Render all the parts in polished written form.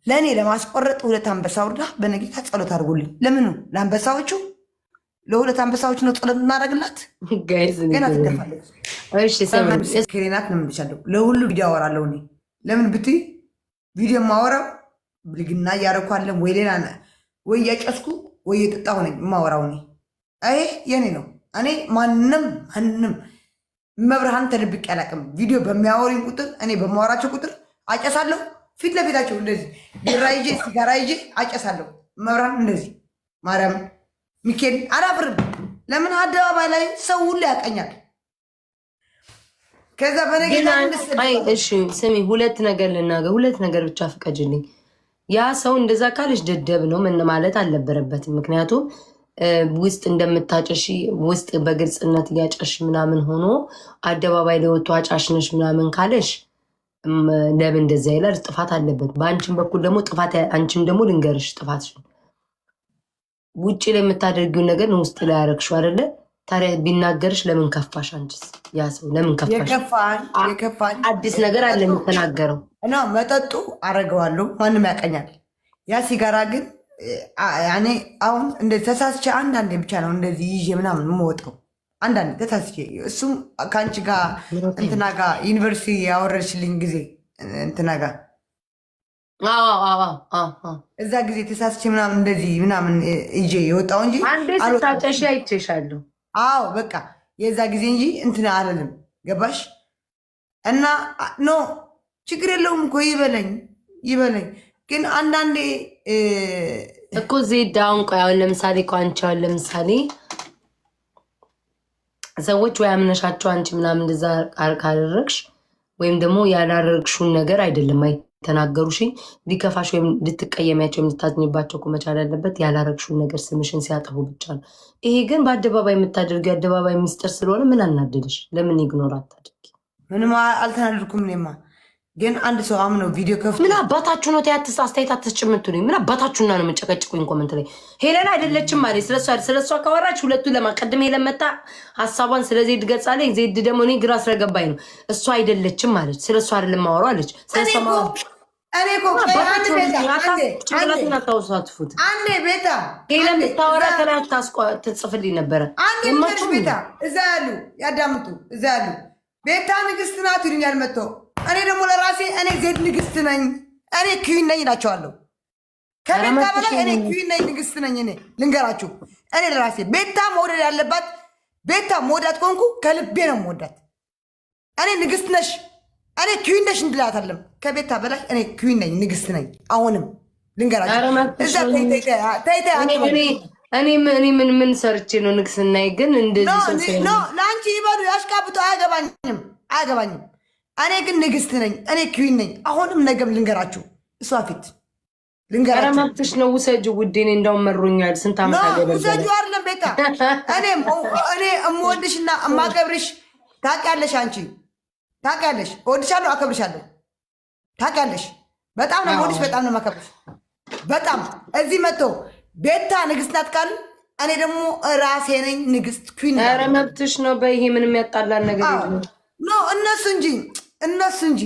ለእኔ ለማስቆረጥ 2 አንበሳ ውርዳ በነጌታ ጸሎት አድርጎልኝ። ለምኑ ለአንበሳዎቹ ለሁለት አንበሳዎች ነው ጸሎት እናደርግላት። ገና ትገፋለች። ክሬናት ነው ምልቻለሁ። ለሁሉ ቪዲዮ አወራለሁ እኔ። ለምን ብትይ ቪዲዮ የማወራው ብልግና እያረኳለን ወይ ሌላ ወይ እያጨስኩ ወይ የጠጣሁ ነኝ የማወራው እኔ። ይሄ የኔ ነው። እኔ ማንም መብርሃን ተደብቄ አላውቅም። ቪዲዮ በሚያወሩኝ ቁጥር እኔ በማወራቸው ቁጥር አጨሳለሁ። ፊት ለፊታቸው እንደዚህ ቢራ ይዤ ሲጋራ ይዤ አጨሳለሁ። መብርሃን እንደዚህ ማርያም ሚካኤል አላፍርም። ለምን አደባባይ ላይ ሰው ሁሉ ያቀኛል። ከዛ በነገና እሺ ስሚ፣ ሁለት ነገር ልናገር፣ ሁለት ነገር ብቻ ፍቀጅልኝ። ያ ሰው እንደዛ ካለሽ ደደብ ነው ምን ማለት አልነበረበትም። ምክንያቱም ውስጥ እንደምታጨሺ ውስጥ በግልጽነት እያጨሽ ምናምን ሆኖ አደባባይ ላይ ወጥቶ አጫሽነሽ ምናምን ካለሽ ለምን እንደዛ ይላል? ጥፋት አለበት። በአንቺም በኩል ደግሞ ጥፋት፣ አንቺም ደግሞ ልንገርሽ ጥፋትሽን ውጭ ላይ የምታደርጊውን ነገር ውስጥ ላይ ያረግሽው አይደለ? ታዲያ ቢናገርሽ ለምን ከፋሽ? አንቺስ ያ ሰው ለምን ከፋሽ? የከፋኝ አዲስ ነገር አለ የምትናገረው እና መጠጡ አረገዋለሁ፣ ማንም ያቀኛል። ያ ሲጋራ ግን ያኔ አሁን እንደ ተሳስቼ አንዳንዴ ብቻ ነው እንደዚህ ይዤ ምናምን የምወጣው፣ አንዳንዴ ተሳስቼ። እሱም ከአንቺ ጋር እንትና ጋር ዩኒቨርሲቲ ያወረድሽልኝ ጊዜ እንትና ጋር እዛ ጊዜ ተሳስቼ ምናምን እንደዚህ ምናምን ይዤ የወጣው እንጂ አንዴ ስታጨሽ አይቼሻለሁ። አዎ በቃ የዛ ጊዜ እንጂ እንትን አለልም። ገባሽ? እና ኖ ችግር የለውም እኮ ይበለኝ። ግን አንዳንዴ እኮ ዜድ አሁን ቆይ አሁን ለምሳሌ እኮ አንቺ አሁን ለምሳሌ ሰዎች ወይ አምነሻቸው አንቺ ምናምን እንደዛ ካደረግሽ ወይም ደግሞ ያላደረግሽውን ነገር አይደለም ተናገሩሽ ሊከፋሽ ወይም ልትቀየሚያቸው የምታዝኝባቸው እኮ መቻል ያለበት ያላረግሽውን ነገር ስምሽን ሲያጠፉ ብቻ ነው። ይሄ ግን በአደባባይ የምታደርጊው የአደባባይ ሚስጥር ስለሆነ ምን አናደድሽ? ለምን ኢግኖር አታደርጊ? ምንም አልተናደድኩም። እኔማ ግን አንድ ሰው አምነው ቪዲዮ ከፍቶ ምን አባታችሁ ነው ታያትስ አስተያየት አትስጭምቱልኝ? ምን አባታችሁና ነው የምጨቀጭቁኝ? ኮመንት ላይ ሄለን አይደለችም ማለት ስለሷ ካወራች ሁለቱ ለማቀደም የለመጣ ሀሳቧን ስለ ዜድ ገጻለኝ። ዜድ ደግሞ እኔ ግራ ስለገባኝ ነው እሷ አይደለችም ማለት ስለሷ አይደለም ማወራው አለች። ስለሷ እኔ እኮ አታውሳትፉት። አንዴ ቤታ ሄለን ብታወራ ከላይ ትጽፍልኝ ነበረ። አንዴ ቤታ እዛ ያሉ ያዳምጡ፣ እዛ ያሉ ቤታ ንግስት ናት ይሉኛል መጥተው። እኔ ደግሞ ለራሴ እኔ ዜድ ንግስት ነኝ፣ እኔ ክዊን ነኝ እላቸዋለሁ። ከቤታ በላይ እኔ ክዊን ነኝ፣ ንግስት ነኝ። እኔ ልንገራችሁ፣ እኔ ለራሴ ቤታ መውደድ ያለባት ቤታ መውዳት ከሆንኩ ከልቤ ነው መወዳት። እኔ ንግስት ነሽ እኔ ክዊን ነሽ እንድላታለም። ከቤታ በላይ እኔ ክዊን ነኝ፣ ንግስት ነኝ። አሁንም ልንገራችሁ እዛ እኔ ምን ሰርቼ ነው ንግስና? ግን እንደዚህ ለአንቺ ይበሉ ያሽቃብጡ፣ አያገባኝም። እኔ ግን ንግስት ነኝ፣ እኔ ክዊን ነኝ። አሁንም ነገም ልንገራችሁ፣ እሷ ፊት ልንገራችሁ። ኧረ መብትሽ ነው ውሰጁ ውዴ። እኔ እንዳውም መሮኛል። ስንት ዓመት አገበል ውሰጁ አይደለም ቤታ። እኔ እምወድሽና እማከብርሽ ታውቂያለሽ። አንቺ ታውቂያለሽ፣ እወድሻለሁ፣ አከብርሻለሁ። ታውቂያለሽ፣ በጣም ነው የምወድሽ፣ በጣም ነው የማከብርሽ። በጣም እዚህ መጥቶ ቤታ ንግስት ናት ካሉ እኔ ደግሞ ራሴ ነኝ ንግስት ኩዊን። ኧረ መብትሽ ነው። በይሄ ምንም ያጣላን ነገር የለም። ኖ እነሱ እንጂ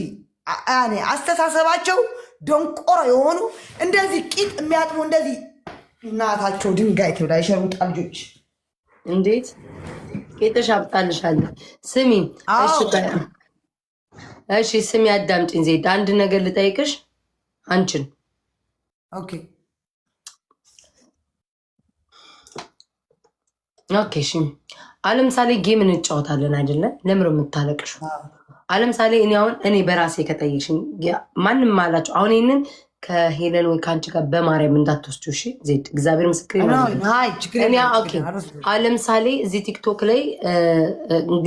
አስተሳሰባቸው ደንቆሮ የሆኑ እንደዚህ ቂጥ የሚያጥሙ እንደዚህ እናታቸው ድንጋይ ትብላ የሸሩጣ ልጆች እንዴት ቄጥሽ አብጣልሻለ። ስሚ እሺ ስሚ አዳምጪኝ ዜድ፣ አንድ ነገር ልጠይቅሽ አንቺን። ኦኬ እሺ አለምሳሌ ጌም እንጫወታለን አይደለም? ለምሮ የምታለቅሹ አለምሳሌ እኔ በራሴ ከጠየቅሽኝ ማንም አላቸው። አሁን ይህንን ከሄለን ወይ ከአንቺ ጋር በማርያም እንዳትወስዱ እሺ ዜድ፣ እግዚአብሔር ምስክር። አለምሳሌ እዚህ ቲክቶክ ላይ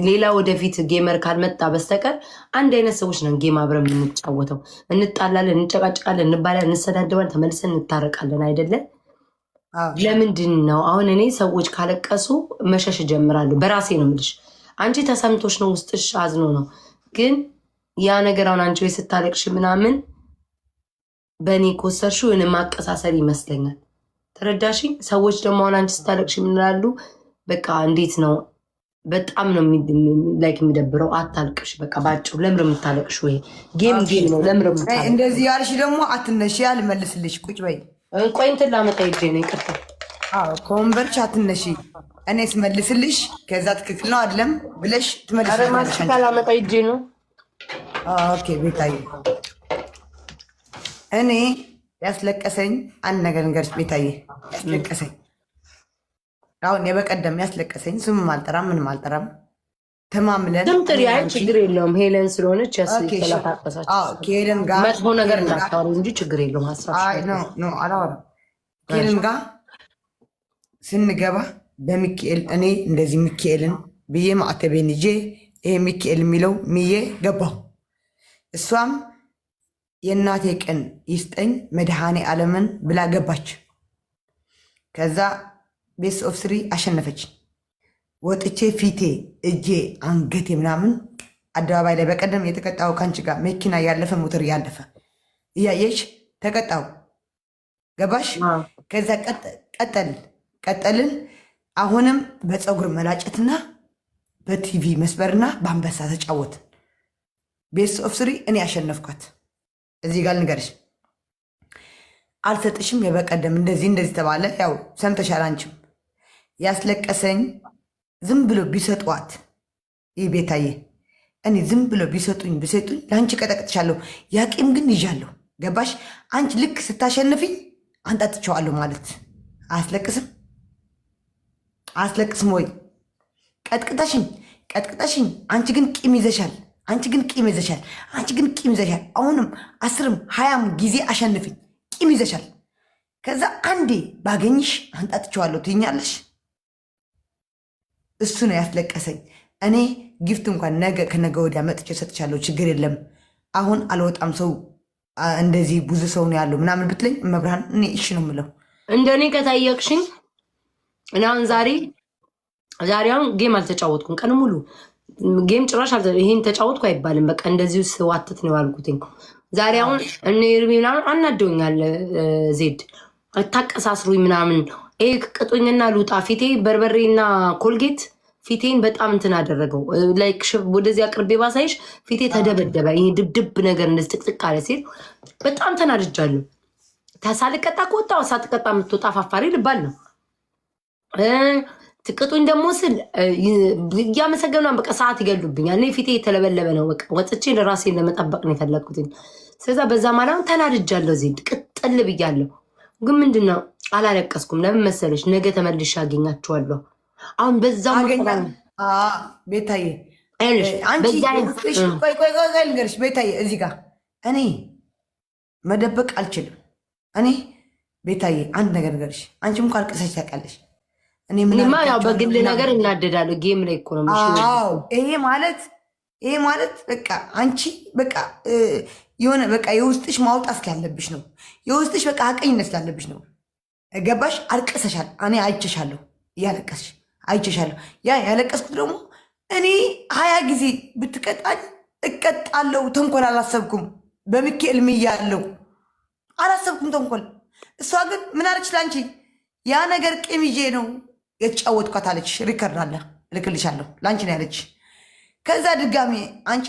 ሌላ ወደፊት ጌመር ካልመጣ በስተቀር አንድ አይነት ሰዎች ነን ጌም አብረን የምንጫወተው። እንጣላለን፣ እንጨቃጨቃለን፣ እንባላለን፣ እንሰዳደባለን፣ ተመልሰን እንታረቃለን አይደለም? ለምንድን ነው አሁን እኔ ሰዎች ካለቀሱ መሸሽ እጀምራለሁ? በራሴ ነው የምልሽ። አንቺ ተሰምቶሽ ነው ውስጥሽ አዝኖ ነው። ግን ያ ነገር አሁን አንቺ ወይ ስታለቅሽ ምናምን በእኔ ኮሰርሽው እኔ ማቀሳሰር ይመስለኛል። ተረዳሽኝ? ሰዎች ደግሞ አሁን አንቺ ስታለቅሽ ምንላሉ? በቃ እንዴት ነው በጣም ነው ላይክ የሚደብረው። አታልቅሽ በቃ ባጭሩ። ለምር የምታለቅሽ ወይ ጌም ነው። ለምር የምታለቅሽ እንደዚህ ያልሽ ደግሞ አትነሽ። ያልመልስልሽ ቁጭ በይ። ቆይ እንትን ላመጣ ሂጅ ነው። ይቅርታ ከወንበርሽ አትነሺ። እኔ ስመልስልሽ ከዛ ትክክል ነው አይደለም ብለሽ ትመልስልሽ። ላመጣ ሂጅ ነው። ኦኬ ቤታዬ፣ እኔ ያስለቀሰኝ አንድ ነገር ንገርሽ ቤታዬ። ያስለቀሰኝ አሁን የበቀደም ያስለቀሰኝ ስምም አልጠራም ምንም አልጠራም። ተማምለን ድምጥሪ አይ ችግር የለውም። ሄለን ስለሆነች ከሄለን ጋር መጥፎ ነገር እንዳታወሪ እንጂ ችግር የለውም። ሀሳብ አላወራም። ከሄለን ጋር ስንገባ በሚካኤል እኔ እንደዚህ ሚካኤልን ብዬ ማዕተቤን ይዤ ይሄ ሚካኤል የሚለው ምዬ ገባሁ። እሷም የእናቴ ቀን ይስጠኝ መድኃኔ ዓለምን ብላ ገባች። ከዛ ቤስ ኦፍ ስሪ አሸነፈች። ወጥቼ ፊቴ እጄ አንገቴ ምናምን አደባባይ ላይ በቀደም የተቀጣው ከአንቺ ጋር መኪና ያለፈ ሞተር ያለፈ እያየች ተቀጣው። ገባሽ? ከዛ ቀጠልን። አሁንም በፀጉር መላጨትና በቲቪ መስበርና በአንበሳ ተጫወት። ቤስ ኦፍ ስሪ እኔ ያሸነፍኳት። እዚህ ጋር ልንገርሽ፣ አልሰጥሽም የበቀደም እንደዚህ ተባለ። ያው ሰምተሻል አንቺም። ያስለቀሰኝ ዝም ብሎ ቢሰጧት ይህ ቤታዬ፣ እኔ ዝም ብሎ ቢሰጡኝ ለአንቺ ቀጠቅጥሻለሁ። ያቂም ግን ይዣለሁ። ገባሽ? አንቺ ልክ ስታሸንፍኝ አንጣጥቸዋለሁ ማለት አያስለቅስም? አያስለቅስም ወይ? ቀጥቅጠሽኝ አንቺ ግን ቂም ይዘሻል። አንቺ ግን ቂም ይዘሻል። አሁንም 10ም 20ም ጊዜ አሸንፍኝ፣ ቂም ይዘሻል። ከዛ አንዴ ባገኝሽ አንጣጥቸዋለሁ ትይኛለሽ። እሱ ነው ያስለቀሰኝ። እኔ ጊፍት እንኳን ነገ ከነገ ወዲያ መጥቼ ሰጥቻለሁ፣ ችግር የለም። አሁን አልወጣም፣ ሰው እንደዚህ ብዙ ሰው ነው ያለው ምናምን ብትለኝ መብርሃን እኔ እሺ ነው የምለው። እንደኔ ከታየቅሽኝ እና አሁን ዛሬ አሁን ጌም አልተጫወትኩም፣ ቀን ሙሉ ጌም ጭራሽ ይሄን ተጫወትኩ አይባልም። በቃ እንደዚሁ ስዋትት ነው ያልኩትኝ። ዛሬ አሁን እኔ እርሜ ምናምን አናደውኛል። ዜድ አታቀሳስሩኝ ምናምን ቅጡኝና ልውጣ። ፊቴ በርበሬና ኮልጌት ፊቴን በጣም እንትን አደረገው። ላይክ ወደዚህ አቅርቤ ባሳይሽ ፊቴ ተደበደበ። ይሄ ድብድብ ነገር እንደዚህ ጥቅጥቅ አለ ሲል በጣም ተናድጃለሁ። ሳልቀጣ ከወጣ ሳትቀጣ የምትወጣ ፋፋሪ ልባል ነው። ትቅጡኝ ደግሞ ስል እያመሰገኑ በቃ ሰዓት ይገሉብኛል። እኔ ፊቴ የተለበለበ ነው። በቃ ወጥቼ ለራሴን ለመጠበቅ ነው የፈለግኩትኝ። ስለዛ በዛ ማለት ተናድጃለሁ። ዜድ ቅጥል ብያለሁ። ግን ምንድነው አላለቀስኩም። ለምን መሰለሽ? ነገ ተመልሼ አገኛቸዋለሁ። አሁን በዛው ቤታዬ ልንገርሽ ቤታዬ፣ እዚህ ጋር እኔ መደበቅ አልችልም። እኔ ቤታዬ አንድ ነገር ንገርሽ፣ አንቺም እኮ አልቅሰሽ ታውቂያለሽ። እኔማ ያው በግል ነገር እናደዳለሁ። ጌም ላይ እኮ ነው። ይሄ ማለት በቃ አንቺ በቃ የሆነ በቃ የውስጥሽ ማውጣት ስላለብሽ ነው። የውስጥሽ በቃ ሀቀኝነት ስላለብሽ ነው። ገባሽ? አልቀሰሻል። እኔ አይቼሻለሁ፣ እያለቀስሽ አይቼሻለሁ። ያ ያለቀስኩት ደግሞ እኔ 20 ጊዜ ብትቀጣኝ እቀጣለሁ። ተንኮል አላሰብኩም። በሚካኤል ምያለሁ፣ አላሰብኩም ተንኮል። እሷ ግን ምን አለች ለአንቺ? ያ ነገር ቂም ይዤ ነው የተጫወትኳት አለች። ሪከርድ አለ እልክልሻለሁ። ለአንቺ ነው ያለች። ከዛ ድጋሜ አንቺ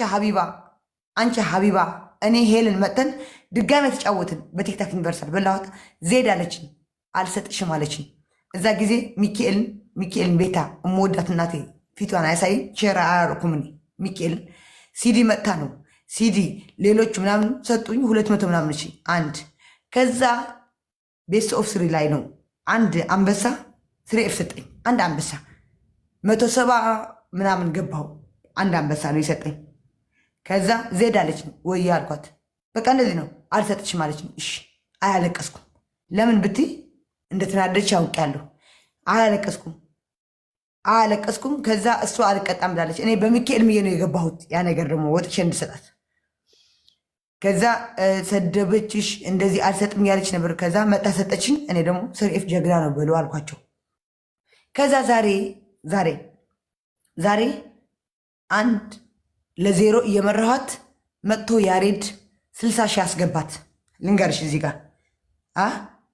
ሀቢባ እኔ ሄልን መጠን ድጋሜ የተጫወትን በቲክታክ ዩኒቨርሳል በላዋት ዜድ አለችኝ። አልሰጥሽም አለችኝ። እዛ ጊዜ ሚካኤልን ቤታ እመወዳት እናቴ ፊቷን አያሳይ ቼራ አያረኩም። ሚካኤልን ሲዲ መጥታ ነው ሲዲ ሌሎች ምናምን ሰጡኝ 200 ምናምን አንድ። ከዛ ቤስ ኦፍ ስሪ ላይ ነው አንድ አንበሳ 3F ሰጠኝ። አንድ አንበሳ 170 ምናምን ገባው። አንድ አንበሳ ነው ይሰጠኝ። ከዛ ዜድ አለችኝ ወይ አልኳት። በቃ እንደዚህ ነው አልሰጥሽም አለችኝ። እሺ አያለቀስኩም። ለምን ብትይ እንደተናደድሽ ያውቃለሁ። አላለቀስኩም። ከዛ እሱ አልቀጣም ብላለች። እኔ በሚካኤል ምዬ ነው የገባሁት። ያ ነገር ደግሞ ወጥቼ እንድሰጣት። ከዛ ሰደበችሽ እንደዚህ አልሰጥም ያለች ነበር። ከዛ መጣ ሰጠችኝ። እኔ ደግሞ 3F ጀግና ነው በሉ አልኳቸው። ከዛ ዛሬ 1-0 እየመራኋት መጥቶ ያሬድ 60 ሺህ አስገባት። ልንገርሽ እዚህ ጋር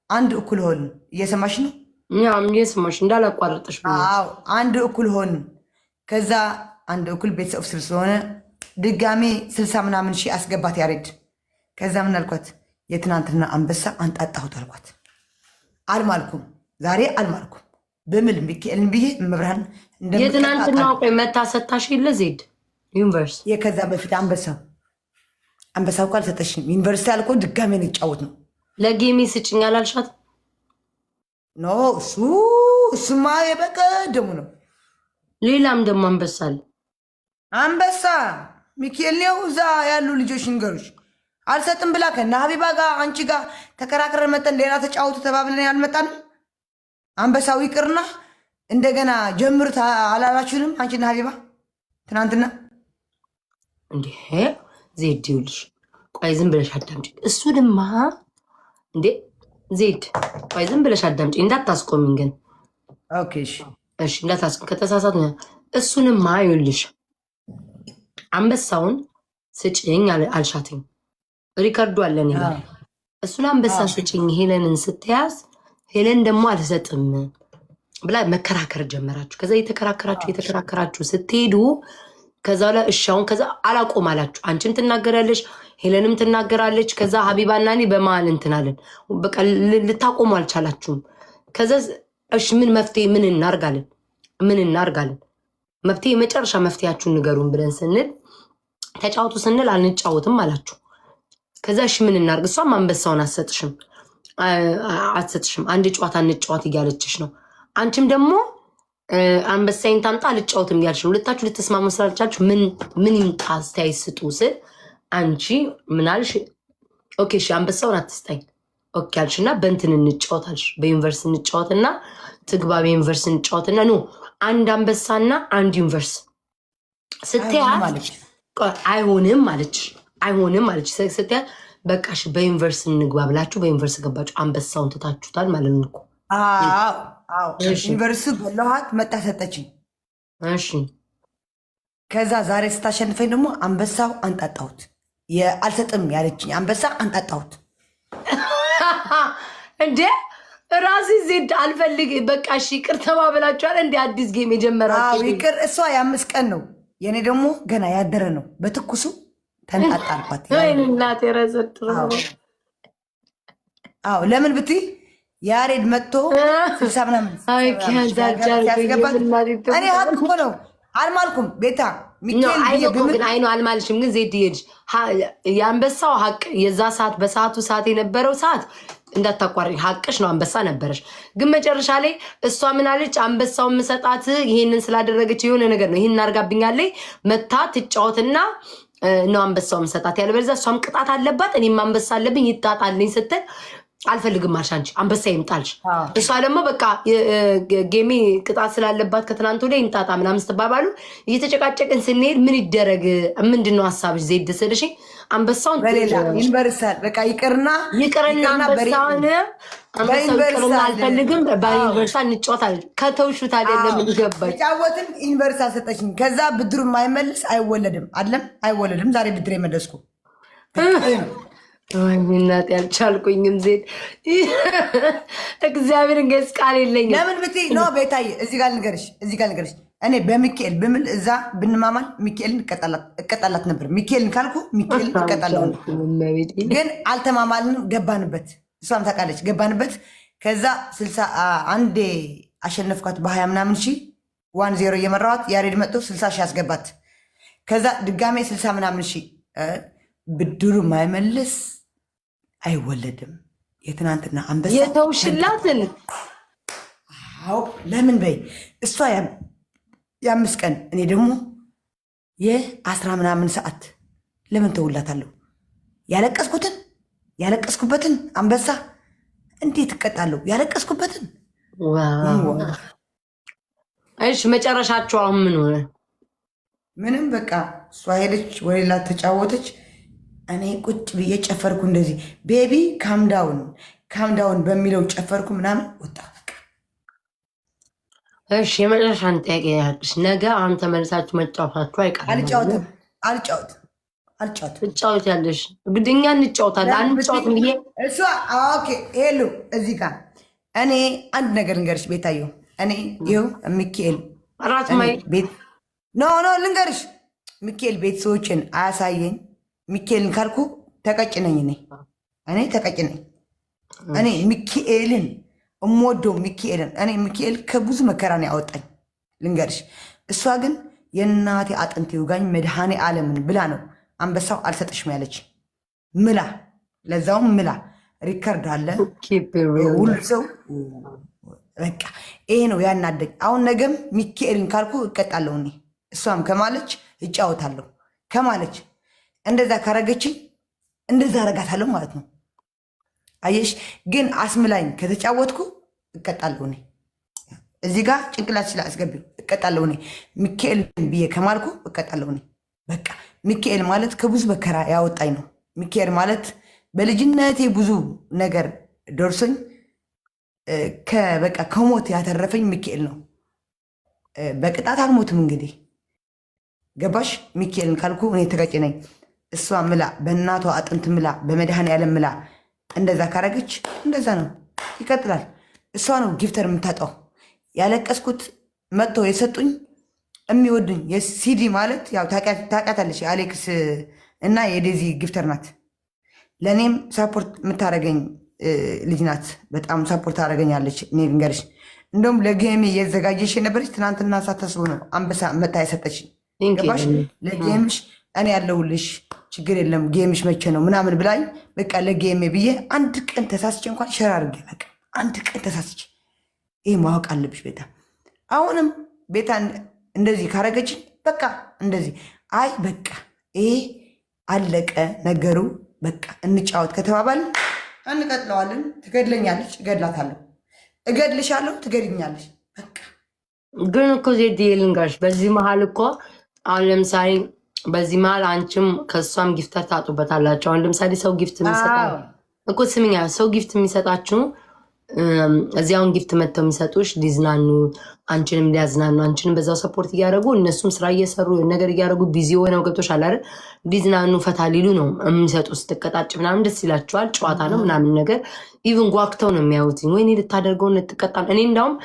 አንድ እኩል ሆን። እየሰማሽ ነው? እየሰማሽ እንዳላቋረጥሽ። አንድ እኩል ሆን። ከዛ አንድ እኩል ቤተሰብ ስለሆነ ድጋሜ 60 ምናምን ሺህ አስገባት ያሬድ። ከዛ ምን አልኳት? የትናንትና አንበሳ አንጣጣሁት አልኳት። አልማልኩም፣ ዛሬ አልማልኩም። በምል ሚካኤልን ብዬ መብርሃን የትናንትና ቆይ መታ ሰታሽ የለ ዜድ ዩኒቨርሲቲ የከዛ በፊት አንበሳው እኮ አልሰጠሽም። ዩኒቨርሲቲ አልኮ ድጋሜ እንጫወት ነው። ለጌሜ ስጭኝ አላልሻት? ኖ እሱማ የበቀደሙ ነው። ሌላም ደግሞ አንበሳል አንበሳ ሚካኤል ነው። እዛ ያሉ ልጆች ንገሩሽ አልሰጥም ብላ ከና ሀቢባ ጋር አንቺ ጋር ተከራክረን መጠን ሌላ ተጫወቱ ተባብለን ያልመጣንም አንበሳው ይቅርና እንደገና ጀምሩት አላላችሁንም? አንቺና ሀቢባ ትናንትና እንዴ ዜድ ይውልሽ። ቆይ ዝም ብለሽ አዳምጪ። እሱ ድማ እንዴ ዜድ ቆይ ዝም ብለሽ አዳምጪ፣ እንዳታስቆሚኝ ግን። ኦኬ እሺ እንዳታስቆም ከተሳሳት ነው። እሱንማ ይውልሽ አንበሳውን ስጭኝ አልሻትኝ። ሪከርዱ አለን ይላል። እሱን አንበሳ ስጭኝ ሄለንን ስትያዝ ሄለን ደግሞ አልሰጥም ብላ መከራከር ጀመራችሁ። ከዛ የተከራከራችሁ ስትሄዱ ከዛ ላይ እሻውን ከዛ አላቆም አላችሁ። አንቺም ትናገራለች፣ ሄለንም ትናገራለች። ከዛ ሀቢባና እኔ በመሀል እንትናለን። በቃ ልታቆሙ አልቻላችሁም። ከዛ እሺ ምን መፍትሄ ምን እናርጋለን? መፍትሄ የመጨረሻ መፍትሄያችሁን ንገሩን ብለን ስንል ተጫወቱ ስንል አንጫወትም አላችሁ። ከዛ እሺ ምን እናርግ? እሷም አንበሳውን አትሰጥሽም። አንድ ጨዋታ እንጫወት እያለችሽ ነው። አንቺም ደግሞ አንበሳይን ታምጣ ልጫወትም እያልሽ ነው። ሁለታችሁ ልትስማሙ ስላልቻችሁ ምን ይምጣ አስተያየት ስጡ ስል አንቺ ምናልሽ? ኦኬ እሺ አንበሳውን አትስጠኝ ኦኬ አልሽና በእንትን እንጫወታልሽ። በዩኒቨርስ እንጫወትና ትግባ በዩኒቨርስ እንጫወትና ኖ አንድ አንበሳና አንድ ዩኒቨርስ ስትያት አይሆንም አለች ስትያት በቃሽ በዩኒቨርስ እንግባ ብላችሁ በዩኒቨርስ ገባችሁ። አንበሳውን ትታችሁታል ማለት ነው እኮ። ዩኒቨርሲቲ በለኋት መጣ ሰጠችኝ። እሺ ከዛ ዛሬ ስታሸንፈኝ ደግሞ አንበሳው አንጣጣሁት። አልሰጥም ያለችኝ አንበሳ አንጣጣሁት። እንዴ ራሴ ዜድ አልፈልግ በቃ እሺ ይቅር ተባብላችኋል። እንደ አዲስ ጌም የጀመራችሁ ይቅር። እሷ የ5 ቀን ነው፣ የኔ ደግሞ ገና ያደረ ነው። በትኩሱ ተንጣጣልኳት። እናቴ ረዘድሮ ለምን ብትይ ያሬድ መጥቶ 60 ምናምን ሲያስገባት እኔ ሀቅ እኮ ነው አልማልኩም። ቤታ ግን አይኖ አልማልሽም። ግን ዜድ ሄድሽ የአንበሳው ሀቅ የዛ ሰዓት በሰዓቱ ሰዓት የነበረው ሰዓት እንዳታቋሪ ሀቅሽ ነው። አንበሳ ነበረሽ። ግን መጨረሻ ላይ እሷ ምናለች? አንበሳውን ምሰጣት ይሄንን ስላደረገች የሆነ ነገር ነው ይህን አርጋብኛለች መታ ትጫወትና ነው አንበሳውን ምሰጣት። ያለበለዚያ እሷም ቅጣት አለባት እኔም አንበሳ አለብኝ ይጣጣልኝ ስትል አልፈልግም አልሽ አንቺ አንበሳ ይምጣልሽ። እሷ ደግሞ በቃ ጌሜ ቅጣት ስላለባት ከትናንት ወዲያ ይምጣጣ ምናምን ስትባባሉ እየተጨቃጨቅን ስንሄድ ምን ይደረግ ምንድን ነው ሀሳብሽ ዜድ ስልሽ አንበሳውን ዩኒቨርሳል በቃ ይቅርና አንበሳውን አልፈልግም በዩኒቨርሳል እንጫወታለን። ከተውሹት አይደለም ገባች ጫወትን ዩኒቨርሳል ሰጠችኝ። ከዛ ብድሩ የማይመልስ አይወለድም አለም አይወለድም። ዛሬ ብድር የመለስኩ እናት ያልቻልኩኝም ዜድ እግዚአብሔር ገጽ ቃል የለኝም። ለምን ብትይ ነው ቤታዬ እዚህ ጋር ልንገርሽ እኔ በሚካኤል ብምል እዛ ብንማማል ሚካኤልን እቀጣላት ነበር። ሚካኤልን ካልኩ ሚካኤልን እቀጣለሁ። ግን አልተማማልንም። ገባንበት፣ እሷም ታውቃለች። ገባንበት። ከዛ 60 አንዴ አሸነፍኳት በ20 ምናምን ሺህ 1-0 እየመራኋት ያሬድ መጥቶ 60 ሺህ አስገባት። ከዛ ድጋሜ 60 ምናምን ሺህ ብድሩ ማይመልስ አይወለድም። የትናንትና አንበሳ የተውሽላትን ለምን በይ እሷ የ5 ቀን እኔ ደግሞ የ10 ምናምን ሰዓት ለምን ተውላታለሁ? ያለቀስኩበትን አንበሳ እንዴት እቀጣለሁ? ያለቀስኩበትን እሺ መጨረሻቸው አሁን ምን ሆነ? ምንም በቃ እሷ ሄደች ወሌላ ተጫወተች። እኔ ቁጭ ብዬ ጨፈርኩ። እንደዚህ ቤቢ ካምዳውን በሚለው ጨፈርኩ ምናምን ወጣ። እሺ የመጨረሻን ጥያቄ ያልኩሽ ነገ አሁን ተመልሳችሁ መጫወታችሁ አይቀርም። አልጫወትም እጫወት ያለሽ ግድኛ እንጫወታለን። አንጫወትም ብዬ እሷ ኦኬ ሄሉ እዚህ ጋር እኔ አንድ ነገር ልንገርሽ ቤታየሁ። እኔ ይኸው ሚካኤል ራት ማይ ኖ ልንገርሽ፣ ሚካኤል ቤተሰቦችን አያሳየኝ። ሚካኤልን ካልኩ ተቀጭነኝ። እኔ ተቀጭነኝ። እኔ ሚካኤልን እምወደው ሚካኤልን እኔ ሚካኤል ከብዙ መከራን ያወጣኝ ልንገርሽ። እሷ ግን የእናቴ አጥንት ይውጋኝ መድኃኔ ዓለምን ብላ ነው አንበሳው አልሰጥሽም ያለች። ምላ ለዛውም ምላ ሪከርድ አለ ሁሉ ሰው በቃ ይሄ ነው ያናደኝ። አሁን ነገም ሚካኤልን ካልኩ እቀጣለሁ። እኔ እሷም ከማለች እጫወታለሁ ከማለች እንደዛ ካረገችኝ እንደዛ አረጋታለሁ ማለት ነው። አየሽ ግን አስምላኝ ከተጫወትኩ እቀጣለሁ። እኔ እዚህ ጋር ጭንቅላት ስላ አስገቢው እቀጣለሁ። እኔ ሚካኤልን ብዬ ከማልኩ እቀጣለሁ። እኔ በቃ ሚካኤል ማለት ከብዙ መከራ ያወጣኝ ነው። ሚካኤል ማለት በልጅነቴ ብዙ ነገር ደርሶኝ በቃ ከሞት ያተረፈኝ ሚካኤል ነው። በቅጣት አልሞትም። እንግዲህ ገባሽ? ሚካኤልን ካልኩ እኔ ተቀጭ ነኝ። እሷ ምላ በእናቷ አጥንት ምላ በመድኃኔ ዓለም ምላ እንደዛ ካረገች እንደዛ ነው ይቀጥላል። እሷ ነው ጊፍተር የምታጣው። ያለቀስኩት መጥቶ የሰጡኝ የሚወዱኝ የሲዲ ማለት ያው ታውቃታለች፣ የአሌክስ እና የዴዚ ጊፍተር ናት። ለእኔም ሳፖርት የምታደርገኝ ልጅ ናት። በጣም ሳፖርት ታደርገኛለች። እኔ ልንገርሽ፣ እንደውም ለጌሜ እየዘጋጀሽ የነበረች ትናንትና ሳታስቡ ነው አንበሳ መታ የሰጠች። ገባሽ? ለጌምሽ እኔ ያለሁልሽ ችግር የለም ጌምሽ መቼ ነው ምናምን ብላኝ፣ በቃ ለጌሜ ብዬ አንድ ቀን ተሳስቼ እንኳን ሸር አድርጌ በቃ አንድ ቀን ተሳስቼ። ይህ ማወቅ አለብሽ ቤታ። አሁንም ቤታ እንደዚህ ካረገች በቃ እንደዚህ አይ በቃ ይሄ አለቀ ነገሩ፣ በቃ እንጫወት ከተባባል እንቀጥለዋለን። ትገድለኛለች፣ እገድላታለሁ። እገድልሻለሁ፣ ትገድኛለች። በቃ ግን እኮ ዜድ ልንገርሽ፣ በዚህ መሀል እኮ አሁን ለምሳሌ በዚህ መሀል አንቺም ከእሷም ጊፍተር ታጡበታላችሁ። አሁን ለምሳሌ ሰው ጊፍት የሚሰጣ እኮ ስምኛ፣ ሰው ጊፍት የሚሰጣችሁ እዚያውን ጊፍት መጥተው የሚሰጡሽ ሊዝናኑ፣ አንቺንም ሊያዝናኑ፣ አንቺንም በዛው ሰፖርት እያደረጉ እነሱም ስራ እየሰሩ ነገር እያደረጉ ቢዚ ሆነው ገብቶሻል አይደል? ሊዝናኑ ፈታ ሊሉ ነው የሚሰጡ። ስትቀጣጭ ምናምን ደስ ይላቸዋል፣ ጨዋታ ነው ምናምን ነገር ኢቭን ጓግተው ነው የሚያዩት። ወይኔ ልታደርገውን ልትቀጣ። እኔ እንዳውም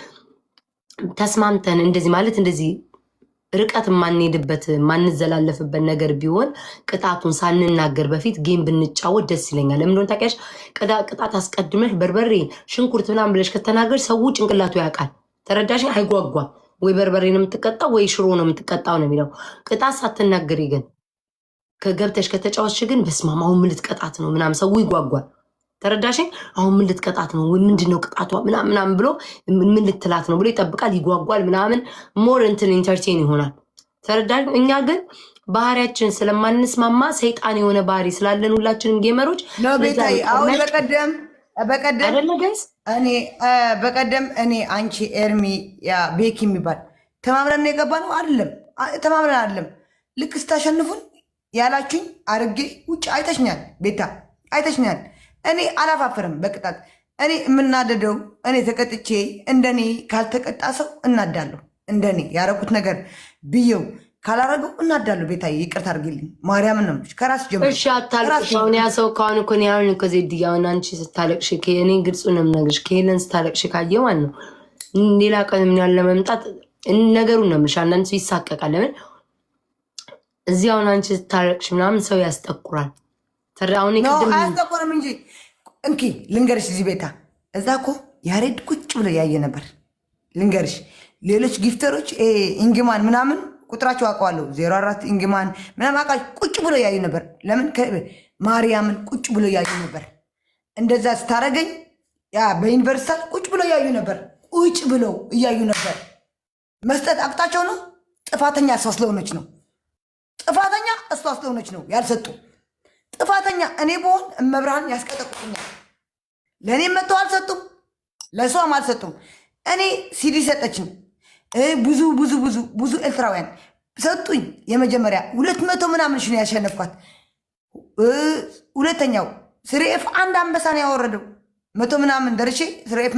ተስማምተን እንደዚህ ማለት እንደዚህ ርቀት የማንሄድበት የማንዘላለፍበት ነገር ቢሆን ቅጣቱን ሳንናገር በፊት ጌም ብንጫወት ደስ ይለኛል። ለምን እንደሆነ ታውቂያለሽ? ቅጣት አስቀድመሽ በርበሬ፣ ሽንኩርት ምናምን ብለሽ ከተናገር ሰው ጭንቅላቱ ያውቃል። ተረዳሽኝ? አይጓጓም። ወይ በርበሬ ነው የምትቀጣው ወይ ሽሮ ነው የምትቀጣው ነው የሚለው። ቅጣት ሳትናገሪ ግን ከገብተሽ ከተጫወትሽ ግን በስማም አሁን ምን ልትቀጣት ነው ምናምን ሰው ይጓጓል። ተረዳሽኝ? አሁን ምን ልትቀጣት ነው ወይ ምንድነው ቅጣቷ ምናምን ብሎ ምን ልትላት ነው ብሎ ይጠብቃል፣ ይጓጓል ምናምን ሞር እንትን ኢንተርቴን ይሆናል። ተረዳሽ? እኛ ግን ባህሪያችን ስለማንስማማ ሰይጣን የሆነ ባህሪ ስላለን ሁላችንም ጌመሮች ቤታይ አሁን በቀደም እኔ አንቺ ኤርሚ ያ ቤኪ የሚባል ተማምረን የገባ ነው አይደለም? ተማምረን አይደለም። ልክ ስታሸንፉን ያላችሁኝ አርጌ ውጭ አይተሽኛል፣ ቤታ አይተሽኛል። እኔ አላፋፍርም በቅጣት። እኔ የምናደደው እኔ ተቀጥቼ እንደኔ ካልተቀጣ ሰው እናዳለሁ። እንደኔ ያረኩት ነገር ብየው ካላረገው እናዳለሁ። ቤታዬ ይቅርታ አድርጊልኝ፣ ማርያምን ነው ከራስ ጀምሮ። እሺ አታልቅሽ። አሁን ያ ሰው ከአሁን እኮ እኔ አሁን እኮ ዜድ አሁን አንቺ ስታለቅሽ እኔ ግልጹ ነው የምነግርሽ፣ ከሄለን ስታለቅሽ ካየ ማለት ነው ሌላ ቀን ምን ያለ መምጣት ነገሩን ነው የምልሽ። አንዳንድ ሰው ይሳቀቃል። ለምን እዚህ አሁን አንቺ ስታለቅሽ ምናምን ሰው ያስጠቁራል። ተራውን አያስጠቁርም እንጂ እንኪ ልንገርሽ፣ እዚህ ቤታ እዛ እኮ ያሬድ ቁጭ ብሎ ያየ ነበር። ልንገርሽ ሌሎች ጊፍተሮች ኢንግማን ምናምን ቁጥራቸው አውቀዋለሁ 04 ኢንግማን ምናምን አቃ ቁጭ ብሎ ያዩ ነበር። ለምን ማርያምን ቁጭ ብሎ ያዩ ነበር። እንደዛ ስታረገኝ ያ በዩኒቨርሲቲ ቁጭ ብሎ ያዩ ነበር። ቁጭ ብለው እያዩ ነበር። መስጠት አቅጣቸው ነው። ጥፋተኛ እሷ ስለሆነች ነው። ጥፋተኛ እሷ ስለሆነች ነው ያልሰጡ። ጥፋተኛ እኔ በሆን እመብርሃን ያስቀጠቁኛል። ለእኔም መጥተው አልሰጡም፣ ለእሷም አልሰጡም። እኔ ሲዲ ሰጠችኝ። ብዙ ብዙ ብዙ ብዙ ኤርትራውያን ሰጡኝ። የመጀመሪያ 200 ምናምን ሽ ነው ያሸነፍኳት። ሁለተኛው ስሬፍ አንድ አንበሳ ነው ያወረደው። 100 ምናምን ደርሼ ስሬፍ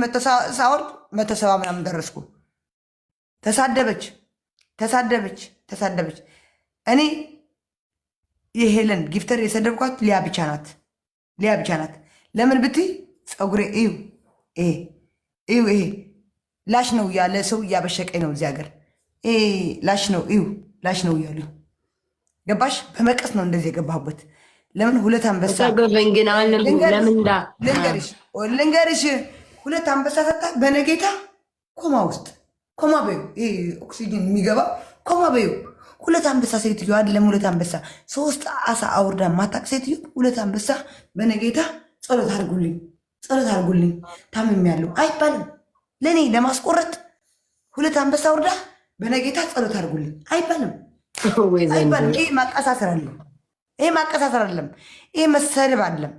ሳወርድ 170 ምናምን ደረስኩ። ተሳደበች ተሳደበች ተሳደበች። እኔ የሄለን ጊፍተር የሰደብኳት ሊያ ብቻ ናት። ሊያ ብቻ ናት። ለምን ብትይ ፀጉሬ እዩ እዩ ይሄ ላሽ ነው ያለ ሰው እያበሸቀኝ ነው። እዚህ ሀገር ላሽ ነው እዩ ላሽ ነው እያሉ ገባሽ? በመቀስ ነው እንደዚህ የገባሁበት። ለምን ሁለት አንበሳ ልንገርሽ፣ ሁለት አንበሳ ሰጣ በነጌታ ኮማ ውስጥ ኮማ በዩ ኦክሲጅን የሚገባ ኮማ በዩ ሁለት አንበሳ ሴትዮ አይደለም ሁለት አንበሳ 3 አሳ አውርዳ ማታቅ ሴትዮ ሁለት አንበሳ በነጌታ ጸሎት አድርጉልኝ ታምሜያለሁ አይባልም። ለእኔ ለማስቆረጥ ሁለት አንበሳ አውርዳ በነጌታ ጸሎት አድርጉልኝ አይባልም። ይሄ ማቀሳሰር አለም። ይሄ መሰደብ አለም።